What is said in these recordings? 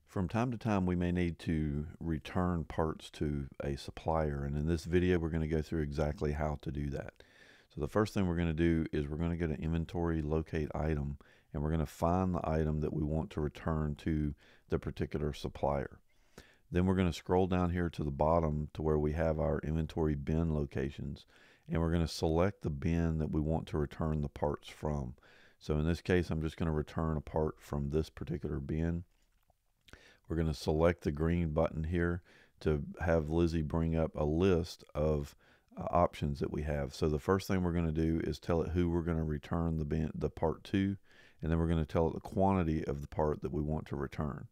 From time to time, we may need to return parts to a supplier, and in this video, we're going to go through exactly how to do that. So the first thing we're going to do is we're going to go to Inventory, Locate Item, and we're going to find the item that we want to return to the particular supplier. Then we're going to scroll down here to the bottom to where we have our inventory bin locations, and we're going to select the bin that we want to return the parts from. So in this case, I'm just going to return a part from this particular bin. We're going to select the green button here to have Lizzie bring up a list of options that we have. So the first thing we're going to do is tell it who we're going to return the part to, and then we're going to tell it the quantity of the part that we want to return.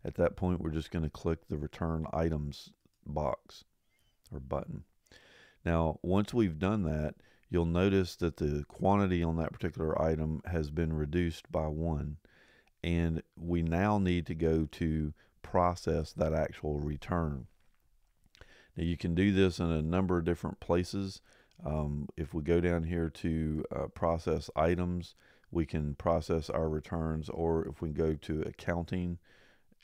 At that point, we're just going to click the Return Items box or button. Now, once we've done that, you'll notice that the quantity on that particular item has been reduced by 1. And we now need to go to process that actual return. Now you can do this in a number of different places. If we go down here to process items, we can process our returns, or if we go to accounting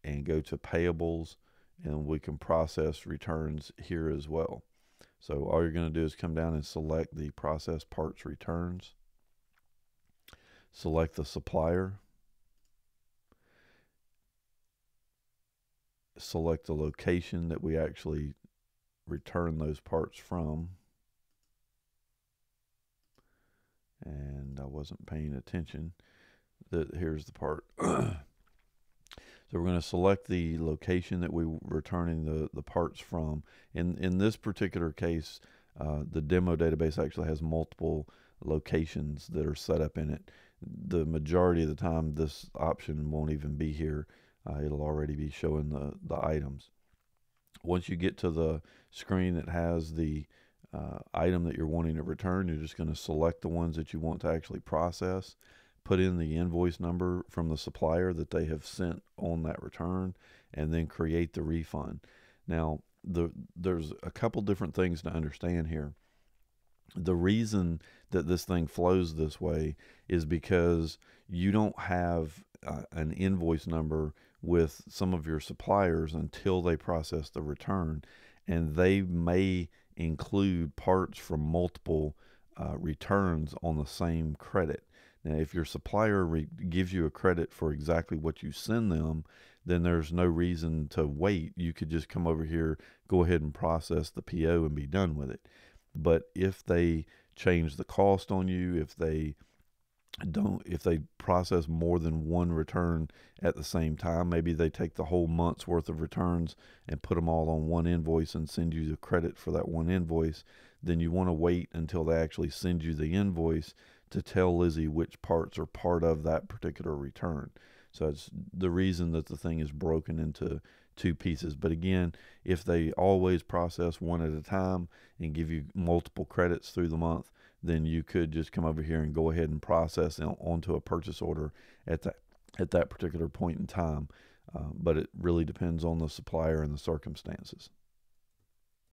and go to payables, and we can process returns here as well. So all you're going to do is come down and select the process parts returns, select the supplier, select the location that we actually return those parts from. And I wasn't paying attention. Here's the part. So we're going to select the location that we're returning the parts from. In this particular case, the demo database actually has multiple locations that are set up in it. The majority of the time, this option won't even be here. It'll already be showing the items. Once you get to the screen that has the item that you're wanting to return, you're just going to select the ones that you want to actually process, put in the invoice number from the supplier that they have sent on that return, and then create the refund. Now, there's a couple different things to understand here. The reason that this thing flows this way is because you don't have an invoice number with some of your suppliers until they process the return, and they may include parts from multiple returns on the same credit. Now, if your supplier gives you a credit for exactly what you send them, then there's no reason to wait. You could just come over here, go ahead and process the PO and be done with it. But if they change the cost on you, if they process more than one return at the same time, maybe they take the whole month's worth of returns and put them all on one invoice and send you the credit for that one invoice, then you want to wait until they actually send you the invoice to tell Lizzie which parts are part of that particular return. So it's the reason that the thing is broken into two pieces. But again, if they always process one at a time and give you multiple credits through the month, then you could just come over here and go ahead and process onto a purchase order at that particular point in time. But it really depends on the supplier and the circumstances.